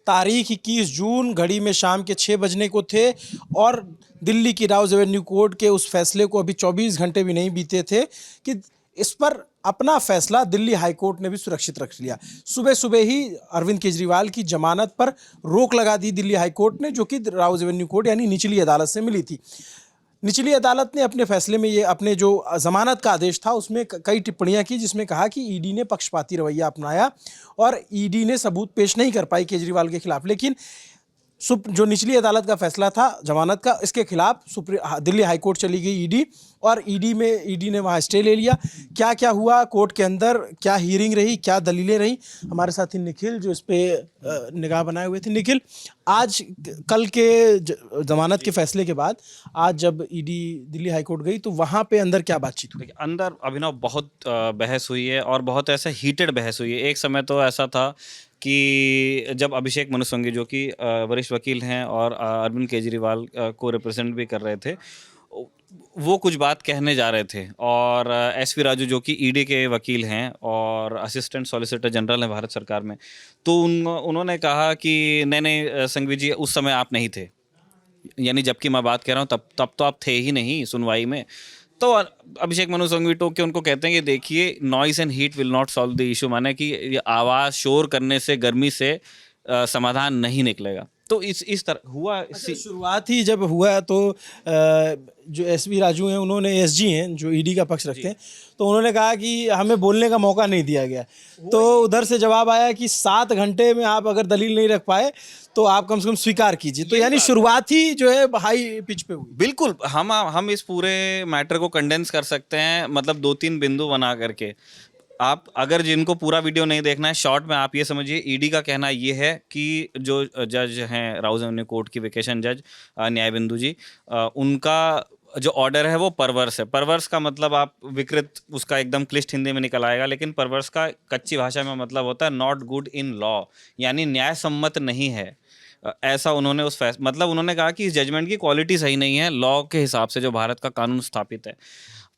तारीख 21 जून, घड़ी में शाम के 6 बजने को थे और दिल्ली की राउज एवेन्यू कोर्ट के उस फैसले को अभी 24 घंटे भी नहीं बीते थे कि इस पर अपना फैसला दिल्ली हाई कोर्ट ने भी सुरक्षित रख लिया। सुबह सुबह ही अरविंद केजरीवाल की जमानत पर रोक लगा दी दिल्ली हाई कोर्ट ने, जो कि राउज एवेन्यू कोर्ट यानी निचली अदालत से मिली थी। निचली अदालत ने अपने फैसले में ये अपने जो जमानत का आदेश था उसमें कई टिप्पणियां की, जिसमें कहा कि ईडी ने पक्षपाती रवैया अपनाया और ईडी ने सबूत पेश नहीं कर पाई केजरीवाल के खिलाफ। लेकिन जो निचली अदालत का फैसला था जमानत का, इसके खिलाफ दिल्ली हाई कोर्ट चली गई ईडी और ईडी ने वहाँ स्टे ले लिया। क्या क्या हुआ कोर्ट के अंदर, क्या हियरिंग रही, क्या दलीलें रही, हमारे साथी निखिल जो इस पे निगाह बनाए हुए थे। निखिल, आज कल के जमानत के फैसले के बाद आज जब ईडी दिल्ली हाई कोर्ट गई तो वहाँ पे अंदर क्या बातचीत हुई? अंदर अभिनव बहुत बहस हुई है और बहुत ऐसा हीटेड बहस हुई है। एक समय तो ऐसा था कि जब अभिषेक मनु सिंघवी जो कि वरिष्ठ वकील हैं और अरविंद केजरीवाल को रिप्रेजेंट भी कर रहे थे, वो कुछ बात कहने जा रहे थे और एसवी राजू जो कि ईडी के वकील हैं और असिस्टेंट सॉलिसिटर जनरल हैं भारत सरकार में, तो उन्होंने कहा कि नहीं सिंघवी जी उस समय आप नहीं थे, यानी जबकि मैं बात कर रहा हूँ तब तो आप थे ही नहीं सुनवाई में। तो अभिषेक मनु सिंघवी टोक के उनको कहते हैं कि देखिए noise and heat will not solve the issue, माने कि ये आवाज़ शोर करने से गर्मी से समाधान नहीं निकलेगा। तो इस तरह हुआ। शुरुआत ही जब हुआ तो जो एसवी राजू हैं, उन्होंने एसजी हैं जो ईडी का पक्ष रखते हैं, तो उन्होंने कहा कि हमें बोलने का मौका नहीं दिया गया। तो उधर से जवाब आया कि 7 घंटे में आप अगर दलील नहीं रख पाए तो आप कम से कम स्वीकार कीजिए। तो यानी शुरुआत ही जो है हाई पिच पे हुई। बिल्कुल, हम इस पूरे मैटर को कंडेंस कर सकते हैं, मतलब 2-3 बिंदु बना करके। आप अगर जिनको पूरा वीडियो नहीं देखना है, शॉर्ट में आप ये समझिए, ईडी का कहना ये है कि जो जज हैं राउज एवेन्यू कोर्ट की वेकेशन जज न्यायबिंदु जी, उनका जो ऑर्डर है वो परवर्स है। परवर्स का मतलब आप विकृत, उसका एकदम क्लिष्ट हिंदी में निकल आएगा, लेकिन परवर्स का कच्ची भाषा में मतलब होता है नॉट गुड इन लॉ, यानी न्याय सम्मत नहीं है। ऐसा उन्होंने मतलब उन्होंने कहा कि इस जजमेंट की क्वालिटी सही नहीं है लॉ के हिसाब से जो भारत का कानून स्थापित है।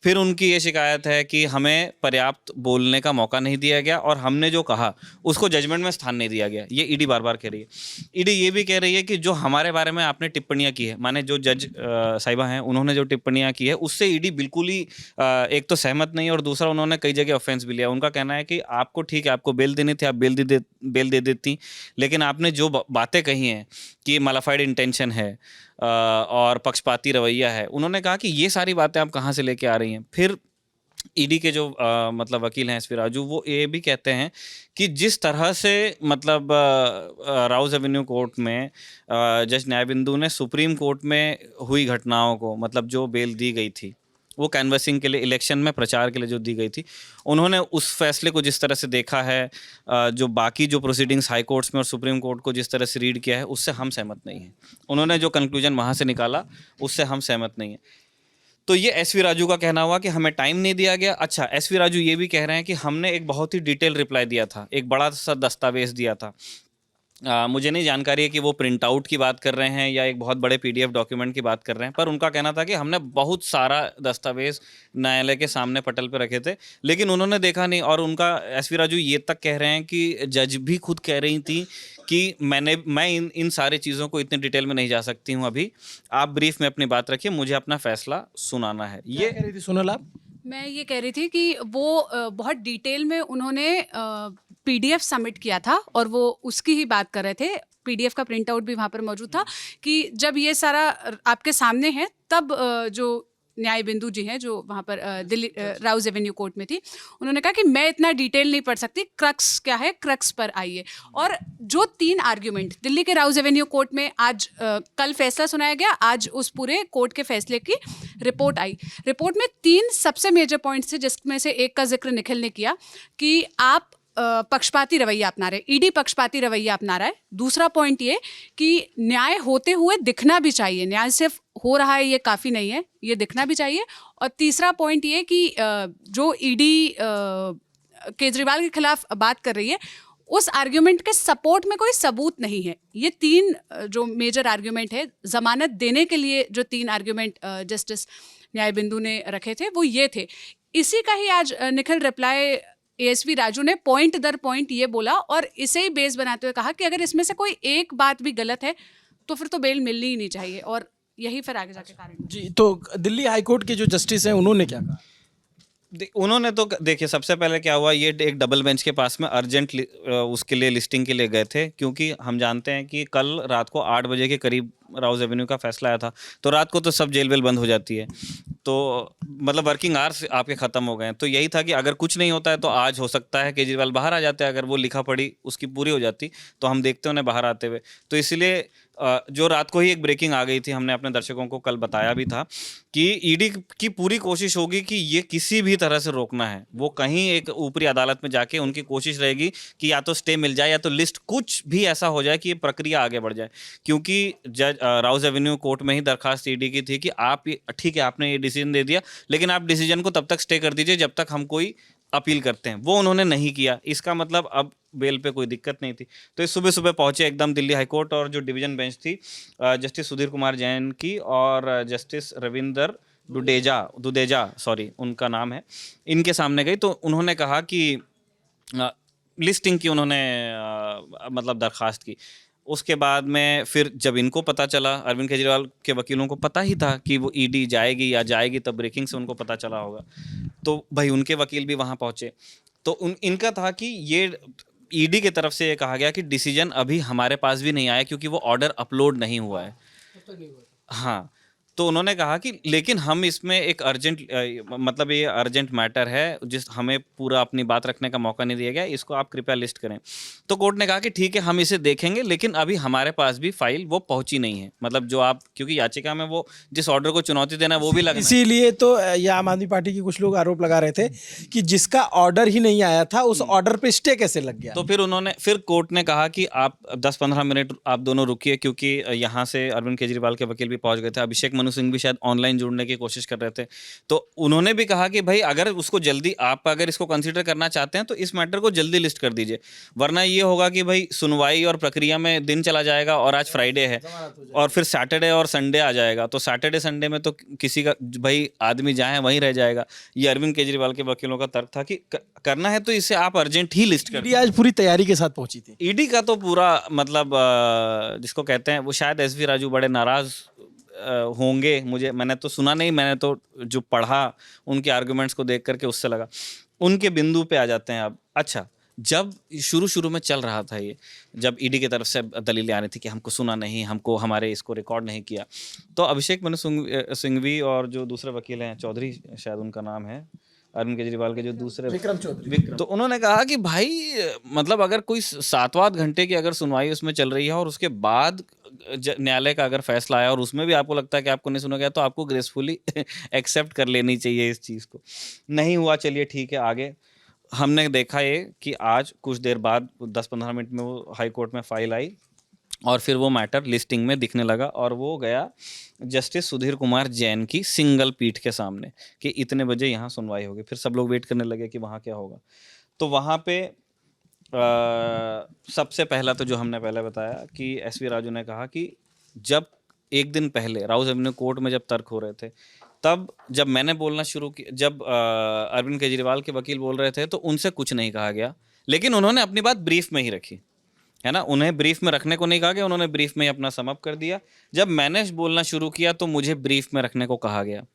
फिर उनकी ये शिकायत है कि हमें पर्याप्त बोलने का मौका नहीं दिया गया और हमने जो कहा उसको जजमेंट में स्थान नहीं दिया गया। ये ईडी बार बार कह रही है। ईडी ये भी कह रही है कि जो हमारे बारे में आपने टिप्पणियां की है, माने जो जज साहिबा हैं उन्होंने जो टिप्पणियां की है उससे ईडी बिल्कुल ही एक तो सहमत नहीं है और दूसरा उन्होंने कई जगह ऑफेंस भी लिया। उनका कहना है कि आपको ठीक है, आपको बेल देनी थी, आप बेल दे देती, लेकिन आपने जो बातें कही हैं कि मलाफाइड इंटेंशन है और पक्षपाती रवैया है, उन्होंने कहा कि ये सारी बातें आप कहाँ से लेके आ रही हैं। फिर ईडी के जो मतलब वकील हैं एसवी राजू, वो ये भी कहते हैं कि जिस तरह से मतलब राउज एवेन्यू कोर्ट में जज न्यायबिंदु ने सुप्रीम कोर्ट में हुई घटनाओं को, मतलब जो बेल दी गई थी वो कैनवसिंग के लिए, इलेक्शन में प्रचार के लिए जो दी गई थी, उन्होंने उस फैसले को जिस तरह से देखा है, जो बाकी जो प्रोसीडिंग्स हाई कोर्ट्स में और सुप्रीम कोर्ट को जिस तरह से रीड किया है, उससे हम सहमत नहीं हैं। उन्होंने जो कंक्लूजन वहाँ से निकाला उससे हम सहमत नहीं हैं। तो ये एसवी राजू का कहना हुआ कि हमें टाइम नहीं दिया गया। अच्छा, एसवी राजू ये भी कह रहे हैं कि हमने एक बहुत ही डिटेल रिप्लाई दिया था, एक बड़ा सा दस्तावेज दिया था। मुझे नहीं जानकारी है कि वो प्रिंट आउट की बात कर रहे हैं या एक बहुत बड़े पीडीएफ डॉक्यूमेंट की बात कर रहे हैं, पर उनका कहना था कि हमने बहुत सारा दस्तावेज न्यायालय के सामने पटल पे रखे थे, लेकिन उन्होंने देखा नहीं। और उनका एसवी राजू ये तक कह रहे हैं कि जज भी खुद कह रही थी कि मैं इन सारी चीज़ों को इतने डिटेल में नहीं जा सकती हूँ अभी, आप ब्रीफ में अपनी बात रखिए, मुझे अपना फैसला सुनाना है। ये कह रही थी सोनल आप? मैं ये कह रही थी कि वो बहुत डिटेल में उन्होंने पीडीएफ सबमिट किया था और वो उसकी ही बात कर रहे थे। पीडीएफ का प्रिंट आउट भी वहाँ पर मौजूद था कि जब ये सारा आपके सामने है तब जो न्यायबिंदु जी हैं जो वहाँ पर दिल्ली राउज एवेन्यू कोर्ट में थी, उन्होंने कहा कि मैं इतना डिटेल नहीं पढ़ सकती, क्रक्स क्या है क्रक्स पर आइए। और जो 3 आर्ग्यूमेंट दिल्ली के राउज एवेन्यू कोर्ट में आज कल फैसला सुनाया गया, आज उस पूरे कोर्ट के फैसले की रिपोर्ट आई। रिपोर्ट में 3 सबसे मेजर पॉइंट्स थे, जिसमें से एक का जिक्र निखिल ने किया कि आप पक्षपाती रवैया अपना रहे, ईडी पक्षपाती रवैया अपना रहा है। दूसरा पॉइंट ये कि न्याय होते हुए दिखना भी चाहिए, न्याय सिर्फ हो रहा है ये काफ़ी नहीं है, ये दिखना भी चाहिए। और तीसरा पॉइंट ये कि जो ईडी केजरीवाल के खिलाफ बात कर रही है उस आर्ग्यूमेंट के सपोर्ट में कोई सबूत नहीं है। ये 3 जो मेजर आर्ग्यूमेंट है जमानत देने के लिए, जो 3 आर्ग्यूमेंट जस्टिस न्यायबिंदु ने रखे थे वो ये थे। इसी का ही आज निखिल रिप्लाई एएसवी राजू ने पॉइंट दर पॉइंट ये बोला और इसे ही बेस बनाते हुए कहा कि अगर इसमें से कोई एक बात भी गलत है तो फिर तो बेल मिलनी ही नहीं चाहिए, और यही फिर आगे जाके कारण। जी, तो दिल्ली हाई कोर्ट के जो जस्टिस हैं उन्होंने क्या कहा? उन्होंने तो देखिए, सबसे पहले क्या हुआ, ये एक डबल बेंच के पास में अर्जेंट उसके लिए लिस्टिंग के लिए गए थे, क्योंकि हम जानते हैं कि कल रात को 8 बजे के करीब राउज एवेन्यू का फैसला आया था, तो रात को तो सब जेल वेल बंद हो जाती है, तो मतलब वर्किंग आवर्स आपके ख़त्म हो गए हैं। तो यही था कि अगर कुछ नहीं होता है तो आज हो सकता है केजरीवाल बाहर आ जाते हैं, अगर वो लिखा पढ़ी उसकी पूरी हो जाती तो हम देखते उन्हें बाहर आते हुए। तो इसलिए जो रात को ही एक ब्रेकिंग आ गई थी, हमने अपने दर्शकों को कल बताया भी था कि ईडी की पूरी कोशिश होगी कि ये किसी भी तरह से रोकना है, वो कहीं एक ऊपरी अदालत में जाके उनकी कोशिश रहेगी कि या तो स्टे मिल जाए या तो लिस्ट कुछ भी ऐसा हो जाए कि ये प्रक्रिया आगे बढ़ जाए। क्योंकि जज राउज एवेन्यू कोर्ट में ही दरखास्त ईडी की थी कि आप ठीक है, आपने ये डिसीजन दे दिया, लेकिन आप डिसीजन को तब तक स्टे कर दीजिए जब तक हम कोई अपील करते हैं। वो उन्होंने नहीं किया, इसका मतलब अब बेल पे कोई दिक्कत नहीं थी। तो इस सुबह सुबह पहुंचे एकदम दिल्ली हाई कोर्ट, और जो डिवीजन बेंच थी जस्टिस सुधीर कुमार जैन की और जस्टिस रविंदर दुदेजा सॉरी उनका नाम है, इनके सामने गई। तो उन्होंने कहा कि लिस्टिंग की उन्होंने मतलब दरखास्त की। उसके बाद में फिर जब इनको पता चला, अरविंद केजरीवाल के वकीलों को पता ही था कि वो ईडी जाएगी या जाएगी, तब ब्रेकिंग से उनको पता चला होगा, तो भाई उनके वकील भी वहाँ पहुँचे। तो इनका था कि ये ईडी की तरफ से ये कहा गया कि डिसीजन अभी हमारे पास भी नहीं आया क्योंकि वो ऑर्डर अपलोड नहीं हुआ है। हाँ, तो उन्होंने कहा कि लेकिन हम इसमें एक अर्जेंट मतलब ये अर्जेंट मैटर है, जिस हमें पूरा अपनी बात रखने का मौका नहीं दिया गया, इसको आप कृपया लिस्ट करें। तो कोर्ट ने कहा कि ठीक है, हम इसे देखेंगे, लेकिन अभी हमारे पास भी फाइल वो पहुंची नहीं है, मतलब जो आप, क्योंकि याचिका में वो जिस ऑर्डर को चुनौती देना है वो भी लगना है। इसीलिए तो ये आम आदमी पार्टी के कुछ लोग आरोप लगा रहे थे कि जिसका ऑर्डर ही नहीं आया था उस ऑर्डर पे स्टे कैसे लग गया। तो फिर कोर्ट ने कहा कि आप 10-15 मिनट आप दोनों रुकिए, क्योंकि यहाँ से अरविंद केजरीवाल के वकील भी पहुंच गए थे, अभिषेक मनु सिंह भी शायद ऑनलाइन जुड़ने की कोशिश कर रहे थे। तो उन्होंने भी कहा कि भाई अगर उसको जल्दी, आप अगर इसको कंसीडर करना चाहते हैं तो इस मैटर को जल्दी लिस्ट कर दीजिए, वरना ये होगा कि भाई सुनवाई और प्रक्रिया में दिन चला जाएगा, और आज फ्राइडे है और फिर सैटरडे और संडे आ जाएगा, तो सैटरडे संडे में तो किसी का भाई आदमी जहाँ है वहीं रह जाएगा। ये अरविंद केजरीवाल के वकीलों का तर्क था कि करना है तो इसे आप अर्जेंट ही लिस्ट कर। ईडी आज पूरी तैयारी के साथ पहुंची थी। ईडी का तो पूरा मतलब जिसको कहते हैं, वो शायद एसवी राजू बड़े नाराज होंगे, मैंने तो सुना नहीं, मैंने तो जो पढ़ा उनके आर्गुमेंट्स को देख करके उससे लगा। उनके बिंदु पे आ जाते हैं अब। अच्छा, जब शुरू में चल रहा था ये, जब ईडी की तरफ से दलीलें आ रही थी कि हमको सुना नहीं, हमको हमारे इसको रिकॉर्ड नहीं किया, तो अभिषेक मनु सिंघवी और जो दूसरे वकील हैं, चौधरी शायद उनका नाम है, अरविंद केजरीवाल के जो दूसरे विक्रम चौधरी, तो उन्होंने कहा कि भाई मतलब अगर कोई 7-8 घंटे की अगर सुनवाई उसमें चल रही है और उसके बाद न्यायालय का अगर फैसला आया और उसमें भी आपको लगता है कि आपको नहीं सुना गया, तो आपको ग्रेसफुली एक्सेप्ट कर लेनी चाहिए इस चीज़ को। नहीं हुआ, चलिए ठीक है, आगे हमने देखा ये कि आज कुछ देर बाद 10-15 मिनट में वो हाई कोर्ट में फाइल आई और फिर वो मैटर लिस्टिंग में दिखने लगा, और वो गया जस्टिस सुधीर कुमार जैन की सिंगल पीठ के सामने कि इतने बजे यहाँ सुनवाई होगी। फिर सब लोग वेट करने लगे कि वहाँ क्या होगा। तो वहाँ पे सबसे पहला तो जो हमने पहले बताया कि एसवी राजू ने कहा कि जब एक दिन पहले राउज एवेन्यू कोर्ट में जब तर्क हो रहे थे, तब जब मैंने बोलना शुरू किया, जब अरविंद केजरीवाल के वकील बोल रहे थे, तो उनसे कुछ नहीं कहा गया, लेकिन उन्होंने अपनी बात ब्रीफ में ही रखी, है ना। उन्हें ब्रीफ में रखने को नहीं कहा गया, उन्होंने ब्रीफ में ही अपना समअप कर दिया। जब मैंने बोलना शुरू किया तो मुझे ब्रीफ में रखने को कहा गया,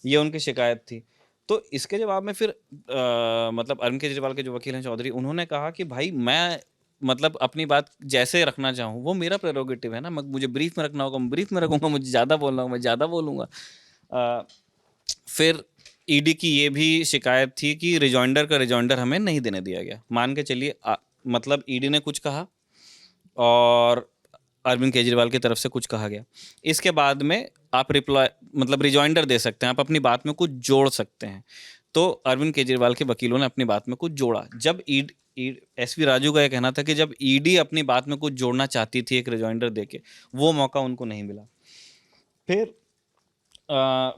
ये उनकी शिकायत थी। तो इसके जवाब में फिर मतलब अरविंद केजरीवाल के जो वकील हैं चौधरी, उन्होंने कहा कि भाई मैं मतलब अपनी बात जैसे रखना चाहूँ वो मेरा प्रेरोगेटिव है ना, मुझे ब्रीफ में रखना होगा मैं ब्रीफ में रखूँगा, मुझे ज़्यादा बोलना होगा मैं ज़्यादा बोलूँगा। फिर ईडी की ये भी शिकायत थी कि रिजॉइंडर हमें नहीं देने दिया गया। मान के चलिए मतलब ईडी ने कुछ कहा और अरविंद केजरीवाल की तरफ से कुछ कहा गया, इसके बाद में आप रिप्लाई मतलब रिजॉइंडर दे सकते हैं, आप अपनी बात में कुछ जोड़ सकते हैं। तो अरविंद केजरीवाल के वकीलों ने अपनी बात में कुछ जोड़ा। जब एसवी राजू का यह कहना था कि जब ईडी अपनी बात में कुछ जोड़ना चाहती थी एक रिजॉइंडर देके, वो मौका उनको नहीं मिला।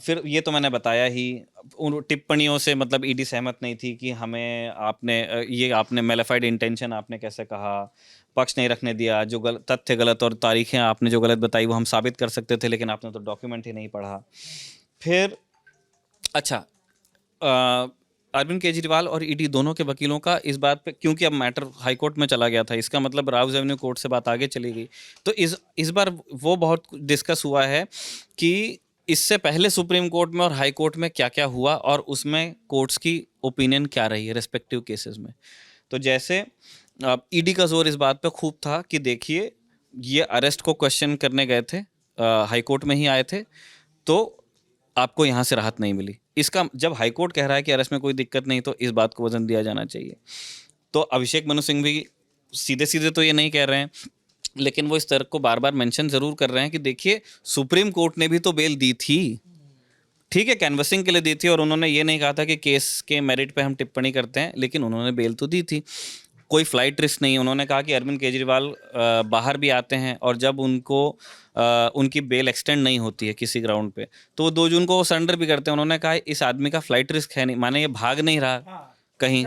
फिर ये तो मैंने बताया ही, उन टिप्पणियों से मतलब ईडी सहमत नहीं थी कि हमें आपने मेलिफाइड इंटेंशन आपने कैसे कहा, पक्ष नहीं रखने दिया, जो तथ्य गलत और तारीखें आपने जो गलत बताई वो हम साबित कर सकते थे, लेकिन आपने तो डॉक्यूमेंट ही नहीं पढ़ा। फिर अच्छा अरविंद केजरीवाल और ईडी दोनों के वकीलों का इस बात पे, क्योंकि अब मैटर हाई कोर्ट में चला गया था, इसका मतलब राउज एवेन्यू कोर्ट से बात आगे चली गई, तो इस बार वो बहुत डिस्कस हुआ है कि इससे पहले सुप्रीम कोर्ट में और हाई कोर्ट में क्या क्या हुआ और उसमें कोर्ट्स की ओपिनियन क्या रही है रेस्पेक्टिव केसेस में। तो जैसे ईडी का जोर इस बात पे खूब था कि देखिए ये अरेस्ट को क्वेश्चन करने गए थे, हाई कोर्ट में ही आए थे, तो आपको यहाँ से राहत नहीं मिली। इसका जब हाई कोर्ट कह रहा है कि अरेस्ट में कोई दिक्कत नहीं, तो इस बात को वजन दिया जाना चाहिए। तो अभिषेक मनु सिंह भी सीधे सीधे तो ये नहीं कह रहे हैं, लेकिन वो इस तर्क को बार बार मेंशन जरूर कर रहे हैं कि देखिए सुप्रीम कोर्ट ने भी तो बेल दी थी, ठीक है, कैनवसिंग के लिए दी थी, और उन्होंने ये नहीं कहा था कि केस के मेरिट पे हम टिप्पणी करते हैं, लेकिन उन्होंने बेल तो दी थी। कोई फ्लाइट रिस्क नहीं है। उन्होंने कहा कि अरविंद केजरीवाल बाहर भी आते हैं और जब उनको उनकी बेल एक्सटेंड नहीं होती है किसी ग्राउंड पे, तो वो 2 जून को वो सरेंडर भी करते हैं। उन्होंने कहा इस आदमी का फ्लाइट रिस्क है नहीं, माने ये भाग नहीं रहा कहीं,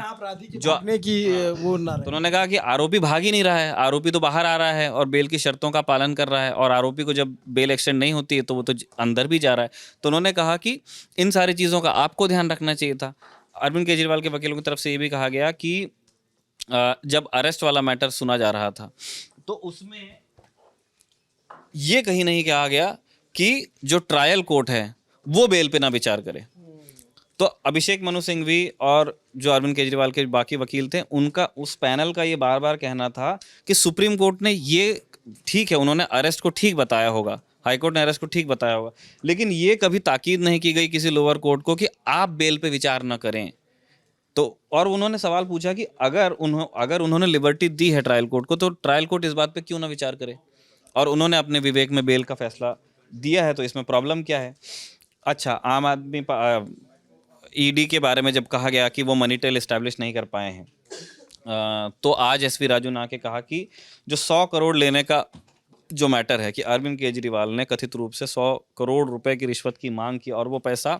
जो भागने की वो ना तो रहे। उन्होंने कहा कि आरोपी भाग ही नहीं रहा है, आरोपी तो बाहर आ रहा है और बेल की शर्तों का पालन कर रहा है, और आरोपी को जब बेल एक्सटेंड नहीं होती है तो वो तो अंदर भी जा रहा है। तो उन्होंने कहा कि इन सारी चीज़ों का आपको ध्यान रखना चाहिए था। अरविंद केजरीवाल के वकीलों की तरफ से ये भी कहा गया कि जब अरेस्ट वाला मैटर सुना जा रहा था तो उसमें ये कहीं नहीं कहा गया कि जो ट्रायल कोर्ट है वो बेल पे ना विचार करे। तो अभिषेक मनु सिंघवी और जो अरविंद केजरीवाल के बाकी वकील थे, उनका उस पैनल का ये बार बार कहना था कि सुप्रीम कोर्ट ने ये, ठीक है उन्होंने अरेस्ट को ठीक बताया होगा, हाई कोर्ट ने अरेस्ट को ठीक बताया होगा, लेकिन ये कभी ताकीद नहीं की गई किसी लोअर कोर्ट को कि आप बेल पे विचार न करें। तो और उन्होंने सवाल पूछा कि अगर उन्होंने लिबर्टी दी है ट्रायल कोर्ट को, तो ट्रायल कोर्ट इस बात पे क्यों ना विचार करे, और उन्होंने अपने विवेक में बेल का फैसला दिया है, तो इसमें प्रॉब्लम क्या है। अच्छा, आम आदमी ईडी के बारे में जब कहा गया कि वो मनी टेल इस्टेब्लिश नहीं कर पाए हैं, तो आज एसवी राजू ने आके कहा कि जो 100 करोड़ लेने का जो मैटर है कि अरविंद केजरीवाल ने कथित रूप से 100 करोड़ रुपए की रिश्वत की मांग की और वो पैसा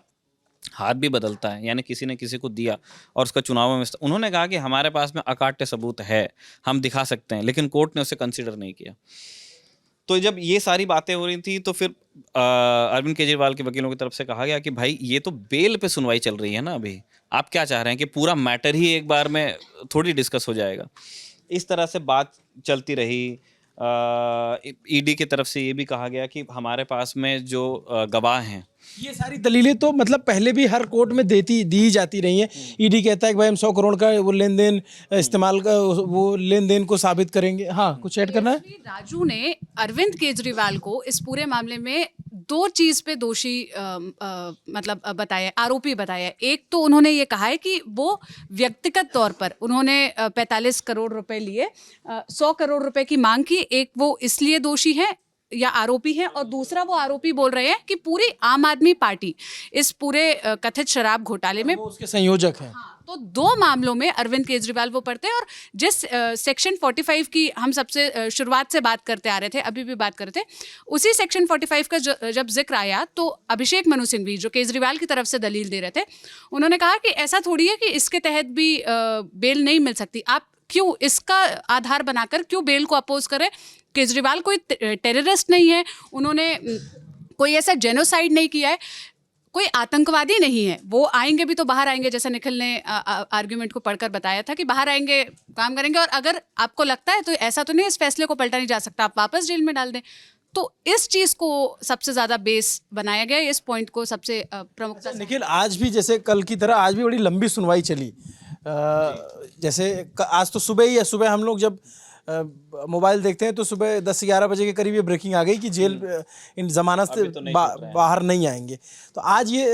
हाथ भी बदलता है, यानी किसी ने किसी को दिया और उसका चुनाव में, उन्होंने कहा कि हमारे पास में अकाट्य सबूत है, हम दिखा सकते हैं, लेकिन कोर्ट ने उसे कंसीडर नहीं किया। तो जब ये सारी बातें हो रही थी तो फिर अरविंद केजरीवाल के वकीलों की तरफ से कहा गया कि भाई ये तो बेल पे सुनवाई चल रही है ना, अभी आप क्या चाह रहे हैं कि पूरा मैटर ही एक बार में थोड़ी डिस्कस हो जाएगा। इस तरह से बात चलती रही। ईडी की तरफ से ये भी कहा गया कि हमारे पास में जो गवाह हैं, ये सारी दलीलें तो मतलब पहले भी हर कोर्ट में दी जाती रही हैं। ईडी कहता है कि भाई हम 100 करोड़ का वो लेन देन इस्तेमाल का वो लेन देन को साबित करेंगे। हाँ, कुछ ऐड करना है। राजू ने अरविंद केजरीवाल को इस पूरे मामले में 2 चीज पे दोषी मतलब बताया, आरोपी बताया। एक तो उन्होंने ये कहा है कि वो व्यक्तिगत तौर पर उन्होंने 45 करोड़ रुपए लिए, 100 करोड़ रुपए की मांग की। एक वो इसलिए दोषी है या आरोपी है, और दूसरा वो आरोपी बोल रहे हैं कि पूरी आम आदमी पार्टी इस पूरे कथित शराब घोटाले में वो उसके संयोजक हैं। हाँ, तो 2 मामलों में अरविंद केजरीवाल वो पढ़ते हैं। और जिस सेक्शन 45 की हम सबसे शुरुआत से बात करते आ रहे थे, अभी भी बात कर रहे थे, उसी सेक्शन 45 का जब जिक्र आया तो अभिषेक मनु सिंघवी जो केजरीवाल की तरफ से दलील दे रहे थे, उन्होंने कहा कि ऐसा थोड़ी है कि इसके तहत भी बेल नहीं मिल सकती, आप क्यों इसका आधार बनाकर क्यों बेल को अपोज करें। केजरीवाल कोई टेररिस्ट नहीं है, उन्होंने कोई ऐसा जेनोसाइड नहीं किया है, कोई आतंकवादी नहीं है। वो आएंगे भी तो बाहर आएंगे, जैसा निखिल ने आर्ग्यूमेंट को पढ़कर बताया था कि बाहर आएंगे, काम करेंगे, और अगर आपको लगता है तो ऐसा तो नहीं इस फैसले को पलटा नहीं जा सकता, आप वापस जेल में डाल दें। तो इस चीज़ को सबसे ज़्यादा बेस बनाया गया, इस पॉइंट को सबसे प्रमुखता से। निखिल, आज भी जैसे कल की तरह आज भी बड़ी लंबी सुनवाई चली। जैसे आज तो सुबह ही है, सुबह हम लोग जब मोबाइल देखते हैं तो सुबह 10-11 बजे के करीब ये ब्रेकिंग आ गई कि जेल इन जमानत से बाहर नहीं आएंगे। तो आज ये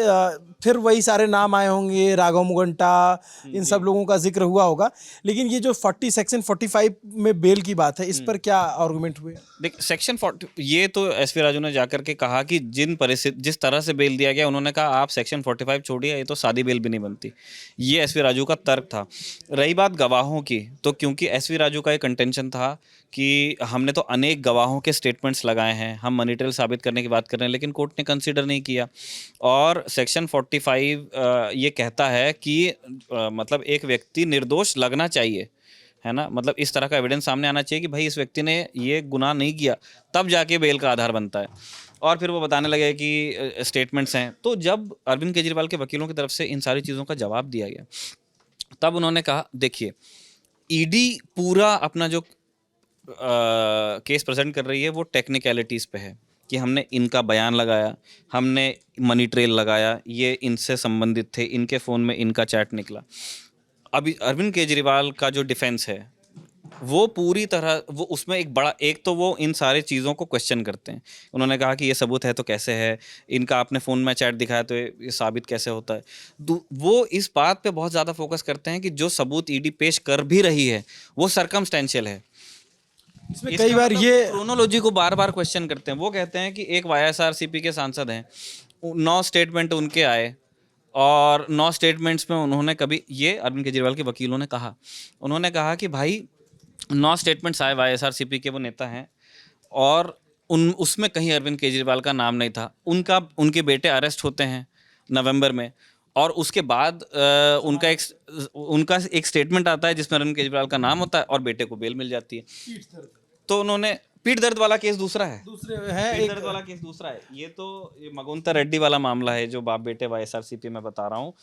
फिर वही सारे नाम आए होंगे, राघव मुगंटा, इन सब लोगों का जिक्र हुआ होगा। लेकिन ये जो सेक्शन 45 में बेल की बात है, इस पर क्या आर्गुमेंट हुए? देख, सेक्शन 40 ये तो एसवी राजू ने जाकर के कहा कि जिस तरह से बेल दिया गया, उन्होंने कहा आप सेक्शन 45 छोड़िए, ये तो सादी बेल भी नहीं बनती। ये एसवी राजू का तर्क था। रही बात गवाहों की, तो क्योंकि एसवी राजू का एक कंटेंशन था कि हमने तो अनेक गवाहों के स्टेटमेंट्स लगाए हैं, हम मनी ट्रेल साबित करने की बात कर रहे हैं, लेकिन कोर्ट ने कंसीडर नहीं किया। और सेक्शन 45 ये कहता है कि मतलब एक व्यक्ति निर्दोष लगना चाहिए, है ना, मतलब इस तरह का एविडेंस सामने आना चाहिए कि भाई इस व्यक्ति ने ये गुनाह नहीं किया, तब जाके बेल का आधार बनता है। और फिर वो बताने लगे कि स्टेटमेंट्स हैं। तो जब अरविंद केजरीवाल के वकीलों की तरफ से इन सारी चीज़ों का जवाब दिया गया, तब उन्होंने कहा देखिए ईडी पूरा अपना जो केस प्रेजेंट कर रही है वो टेक्निकलिटीज़ पे है कि हमने इनका बयान लगाया, हमने मनी ट्रेल लगाया, ये इनसे संबंधित थे, इनके फ़ोन में इनका चैट निकला। अभी अरविंद केजरीवाल का जो डिफेंस है वो पूरी तरह वो उसमें एक तो वो इन सारे चीज़ों को क्वेश्चन करते हैं। उन्होंने कहा कि ये सबूत है तो कैसे है, इनका आपने फ़ोन में चैट दिखाया तो ये साबित कैसे होता है। वो इस बात पे बहुत ज़्यादा फोकस करते हैं कि जो सबूत ईडी पेश कर भी रही है वो सर्कमस्टेंशियल है। इसमें कई बार ये क्रोनोलॉजी को बार बार क्वेश्चन करते हैं। वो कहते हैं कि एक वाईएसआरसीपी के सांसद हैं, 9 स्टेटमेंट उनके आए और 9 स्टेटमेंट्स में उन्होंने कभी, ये अरविंद केजरीवाल के वकीलों ने कहा, उन्होंने कहा कि भाई 9 स्टेटमेंट्स आए, वाईएसआरसीपी के वो नेता हैं और उसमें कहीं अरविंद केजरीवाल का नाम नहीं था। उनके बेटे अरेस्ट होते हैं नवंबर में और उसके बाद उनका एक स्टेटमेंट आता है जिसमें अरविंद केजरीवाल का नाम होता है और बेटे को बेल मिल जाती है। तो उन्होंने पीठ दर्द वाला केस दूसरा है, पीठ दर्द वाला केस दूसरा है। ये ये मगुंता रेड्डी वाला मामला है जो बाप बेटे वाईएसआरसीपी में बता रहा हूँ।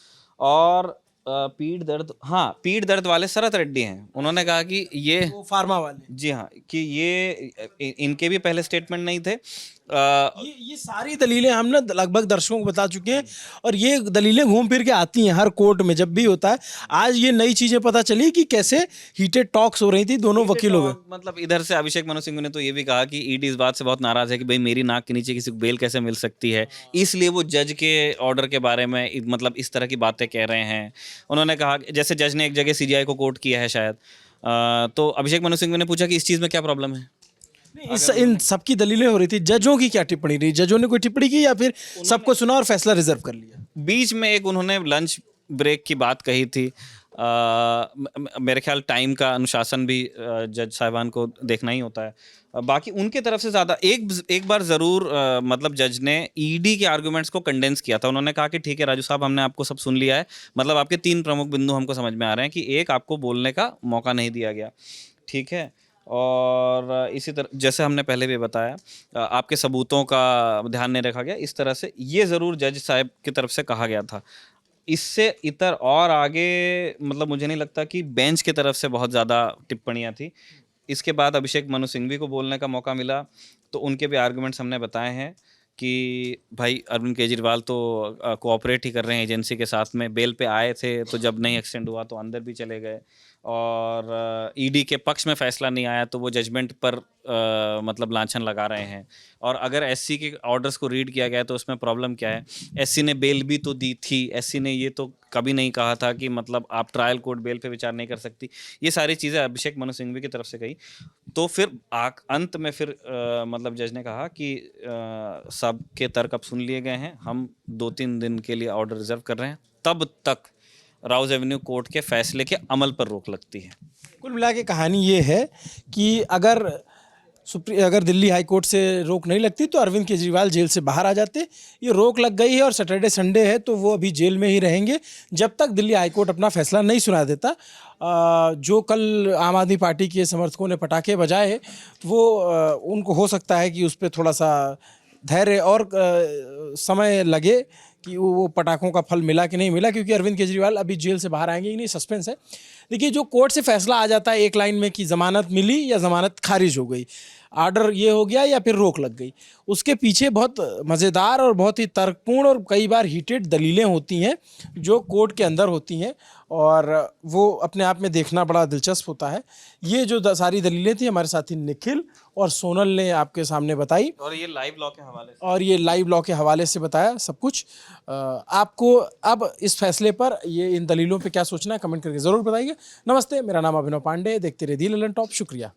और पीठ दर्द वाले शरत रेड्डी हैं। उन्होंने कहा कि ये फार्मा वाले, जी हाँ, कि ये इनके भी पहले स्टेटमेंट नहीं थे। ये सारी दलीलें हम ना लगभग दर्शकों को बता चुके हैं और ये दलीलें घूम फिर के आती हैं हर कोर्ट में जब भी होता है। आज ये नई चीजें पता चली कि कैसे हीटेड टॉक्स हो रही थी दोनों वकीलों में। मतलब इधर से अभिषेक मनु सिंघवी ने तो ये भी कहा कि ईडी इस बात से बहुत नाराज है कि भाई मेरी नाक के नीचे किसी को बेल कैसे मिल सकती है, इसलिए वो जज के ऑर्डर के बारे में मतलब इस तरह की बातें कह रहे हैं। उन्होंने कहा जैसे जज ने एक जगह सीजीआई को कोर्ट किया है शायद, तो अभिषेक मनु सिंघवी ने पूछा कि इस चीज़ में क्या प्रॉब्लम है। इन सबकी दलीलें हो रही थी, जजों की क्या टिप्पणी रही? जजों ने कोई टिप्पणी की या फिर सबको सुना और फैसला रिजर्व कर लिया? बीच में एक उन्होंने लंच ब्रेक की बात कही थी। मेरे ख्याल टाइम का अनुशासन भी जज साहिबान को देखना ही होता है। बाकी उनके तरफ से ज़्यादा एक बार ज़रूर मतलब जज ने ईडी के आर्गुमेंट्स को कंडेंस किया था। उन्होंने कहा कि ठीक है राजू साहब, हमने आपको सब सुन लिया है, मतलब आपके 3 प्रमुख बिंदु हमको समझ में आ रहे हैं कि एक, आपको बोलने का मौका नहीं दिया गया, ठीक है, और इसी तरह जैसे हमने पहले भी बताया आपके सबूतों का ध्यान नहीं रखा गया। इस तरह से ये ज़रूर जज साहब की तरफ से कहा गया था। इससे इतर और आगे मतलब मुझे नहीं लगता कि बेंच की तरफ से बहुत ज़्यादा टिप्पणियाँ थी। इसके बाद अभिषेक मनु सिंघवी को बोलने का मौका मिला तो उनके भी आर्गुमेंट्स हमने बताए हैं कि भाई अरविंद केजरीवाल तो कोऑपरेट ही कर रहे हैं एजेंसी के साथ में। बेल पे आए थे तो जब नहीं एक्सटेंड हुआ तो अंदर भी चले गए और ईडी के पक्ष में फैसला नहीं आया तो वो जजमेंट पर मतलब लांछन लगा रहे हैं। और अगर एससी के ऑर्डर्स को रीड किया गया तो उसमें प्रॉब्लम क्या है, एससी ने बेल भी तो दी थी, एससी ने ये तो कभी नहीं कहा था कि मतलब आप ट्रायल कोर्ट बेल पे विचार नहीं कर सकती। ये सारी चीज़ें अभिषेक मनु सिंघवी की तरफ से कही। तो फिर अंत में फिर मतलब जज ने कहा कि सब के तर्क अब सुन लिए गए हैं, हम 2-3 दिन के लिए ऑर्डर रिजर्व कर रहे हैं, तब तक राउज एवेन्यू कोर्ट के फैसले के अमल पर रोक लगती है। कुल मिला के कहानी ये है कि अगर दिल्ली हाई कोर्ट से रोक नहीं लगती तो अरविंद केजरीवाल जेल से बाहर आ जाते। ये रोक लग गई है और सैटरडे संडे है तो वो अभी जेल में ही रहेंगे जब तक दिल्ली हाई कोर्ट अपना फैसला नहीं सुना देता। जो कल आम आदमी पार्टी के समर्थकों ने पटाखे बजाए वो उनको हो सकता है कि उस पर थोड़ा सा धैर्य और समय लगे कि वो पटाखों का फल मिला कि नहीं मिला, क्योंकि अरविंद केजरीवाल अभी जेल से बाहर आएंगे ही नहीं, सस्पेंस है। देखिए जो कोर्ट से फैसला आ जाता है एक लाइन में कि ज़मानत मिली या ज़मानत खारिज हो गई, आर्डर ये हो गया या फिर रोक लग गई, उसके पीछे बहुत मज़ेदार और बहुत ही तर्कपूर्ण और कई बार हीटेड दलीलें होती हैं जो कोर्ट के अंदर होती हैं और वो अपने आप में देखना बड़ा दिलचस्प होता है। ये जो सारी दलीलें थी हमारे साथी निखिल और सोनल ने आपके सामने बताई और ये लाइव लॉ के हवाले से बताया सब कुछ। आपको अब इस फैसले पर इन दलीलों पे क्या सोचना है कमेंट करके ज़रूर बताइए। नमस्ते, मेरा नाम अभिनव पांडे, देखते रहिए दी ललन टॉप। शुक्रिया।